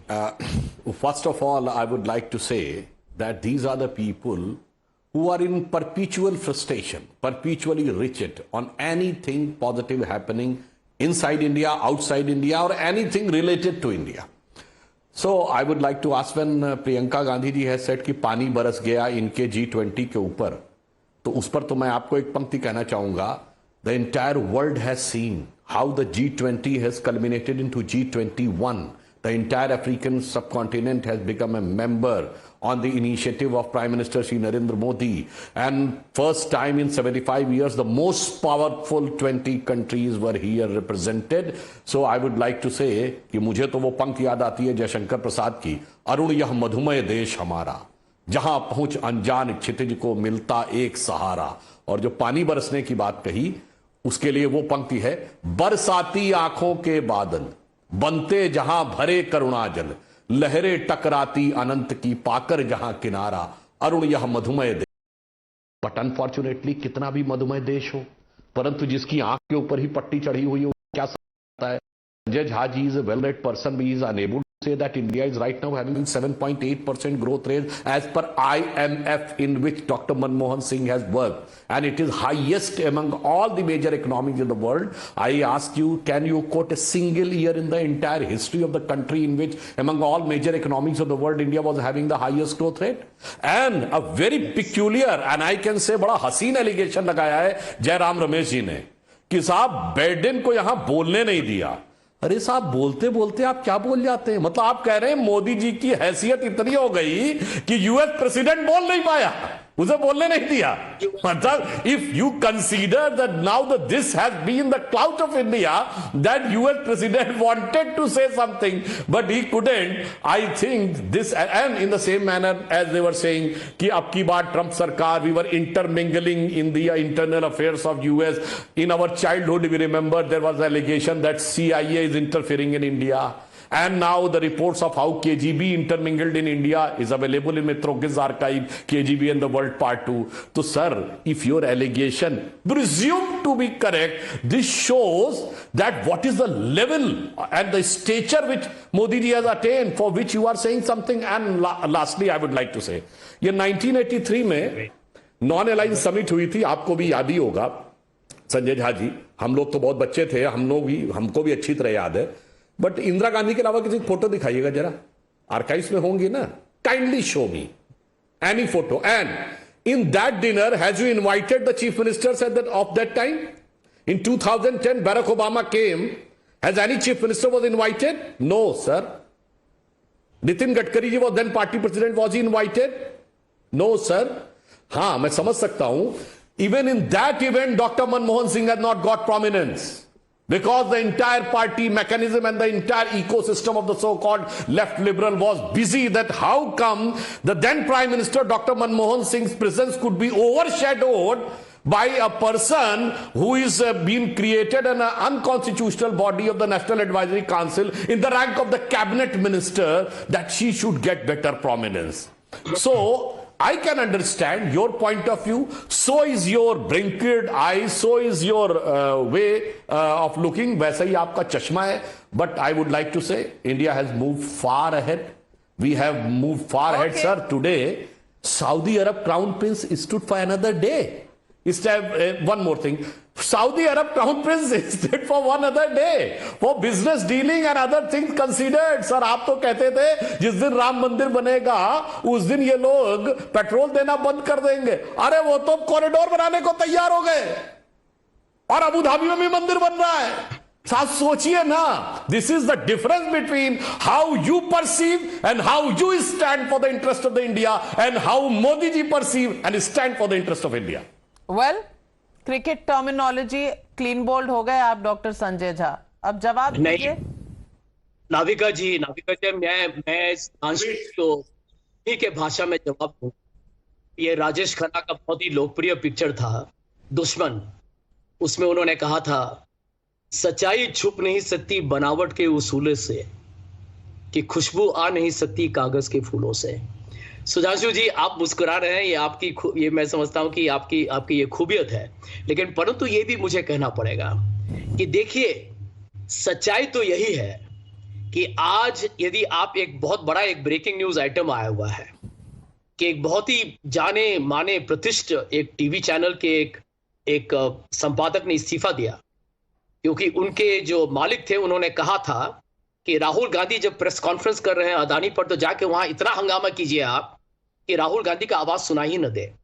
Uh, First of all, I would like to say that these are the people who are in perpetual frustration, perpetually rigid on anything positive happening inside India, outside India, or anything related to India. So I would like to ask, when Priyanka Gandhi ji has said कि पानी बरस गया इनके G20 के ऊपर, तो उस पर तो मैं आपको एक पंक्ति कहना चाहूंगा. The entire world has seen how the G20 has culminated into G21. The entire African subcontinent has become a member on the initiative of Prime Minister Shri Narendra Modi. And first time in 75 years, the most powerful 20 countries were here represented. So I would like to say कि मुझे तो वो पंक्ति याद आती है जयशंकर प्रसाद की, अरुण यह मधुमय देश हमारा, जहां पहुंच अनजान क्षितिज को मिलता एक सहारा. और जो पानी बरसने की बात कही, उसके लिए वो पंक्ति है, बरसाती आंखों के बादल बनते जहां भरे करुणाजल, लहरें टकराती अनंत की पाकर जहां किनारा, अरुण यह मधुमय देश. बट अनफॉर्चुनेटली कितना भी मधुमय देश हो, परंतु जिसकी आंख के ऊपर ही पट्टी चढ़ी हुई हो, क्या सकता है. Sanjay Jha ji is a well-read person, but he is unable to say that India is right now having 7.8% growth rate as per IMF, in which Dr. Manmohan Singh has worked, and it is highest among all the major economies in the world. I ask you, can you quote a single year in the entire history of the country in which among all major economies of the world India was having the highest growth rate? And a very peculiar, and I can say बड़ा हसीन allegation लगाया है जयराम रमेश जी ने कि साहब Biden को यहां बोलने नहीं दिया. अरे साहब, बोलते बोलते आप क्या बोल जाते हैं. मतलब आप कह रहे हैं मोदी जी की हैसियत इतनी हो गई कि यूएस प्रेसिडेंट बोल नहीं पाया, उसे बोलने नहीं दिया. मतलब if you consider that now that this has been the cloud of India, that US president wanted to say something but he couldn't. I think this, and in the same manner as they were saying कि अब की बार Trump सरकार, we were intermingling in the internal affairs of US. In our childhood we remember there was allegation that CIA is interfering in India. And now the reports of how KGB intermingled in India is available in Mitroki's archive, KGB and the World Part 2. So sir, if your allegation presumed to be correct, this shows that what is the level and the stature which Modi ji has attained, for which you are saying something. And lastly, I would like to say, ये 1983 में non aligned summit हुई थी, आपको भी याद ही होगा संजय झा जी. हम लोग तो बहुत बच्चे थे, हमको भी अच्छी तरह याद है. बट इंदिरा गांधी के अलावा किसी फोटो दिखाइएगा जरा, आर्काइव्स में होंगी ना. Kindly show me any photo. And in that dinner has you invited the chief ministers of that time? In 2010 Barack Obama came. Has any chief minister was invited? No sir. Nitin Gadkari ji was then party president, was he invited? No sir. हाँ, मैं समझ सकता हूं. Even in that event, Dr. Manmohan Singh had not got prominence, because the entire party mechanism and the entire ecosystem of the so-called left liberal was busy that how come the then Prime Minister Dr. Manmohan Singh's presence could be overshadowed by a person who is being created in an unconstitutional body of the National Advisory Council in the rank of the cabinet minister, that she should get better prominence. So I can understand your point of view. So is your blinkered eye, so is your way of looking. वैसा ही आपका चश्मा है. But I would like to say India has moved far ahead. We have moved far ahead, sir. Today, Saudi Arab Crown Prince stood for another day. One more thing. Saudi Arab Crown Prince stood for one other day for business dealing and other things considered. Sir, आप तो कहते थे जिस दिन राम मंदिर बनेगा उस दिन ये लोग पेट्रोल देना बंद कर देंगे. अरे वो तो कॉरिडोर बनाने को तैयार हो गए, और अबू धाबी में भी मंदिर बन रहा है. साथ सोचिए ना. This is the difference between how you perceive and how you stand for the interest of the India, and how Modi ji perceive and stand for the interest of India. Well, cricket terminology clean bold हो गए आप doctor Sanjay Jha. अब जवाब दीजिए. नाविका जी, मैं तो ठीक है भाषा में जवाब दूं. ये राजेश खन्ना का बहुत ही लोकप्रिय पिक्चर था दुश्मन. उसमें उन्होंने कहा था, सच्चाई छुप नहीं सकती बनावट के उसूले से, कि खुशबू आ नहीं सकती कागज के फूलों से. सुधांशु जी, आप मुस्कुरा रहे हैं, ये मैं समझता हूं कि आपकी ये खूबियत है. लेकिन परंतु ये भी मुझे कहना पड़ेगा कि देखिए, सच्चाई तो यही है कि आज यदि आप एक बहुत बड़ा एक ब्रेकिंग न्यूज आइटम आया हुआ है कि एक बहुत ही जाने माने प्रतिष्ठित एक टीवी चैनल के एक संपादक ने इस्तीफा दिया क्योंकि उनके जो मालिक थे उन्होंने कहा था कि राहुल गांधी जब प्रेस कॉन्फ्रेंस कर रहे हैं अदानी पर तो जाके वहां इतना हंगामा कीजिए आप कि राहुल गांधी का आवाज सुना ही न दे।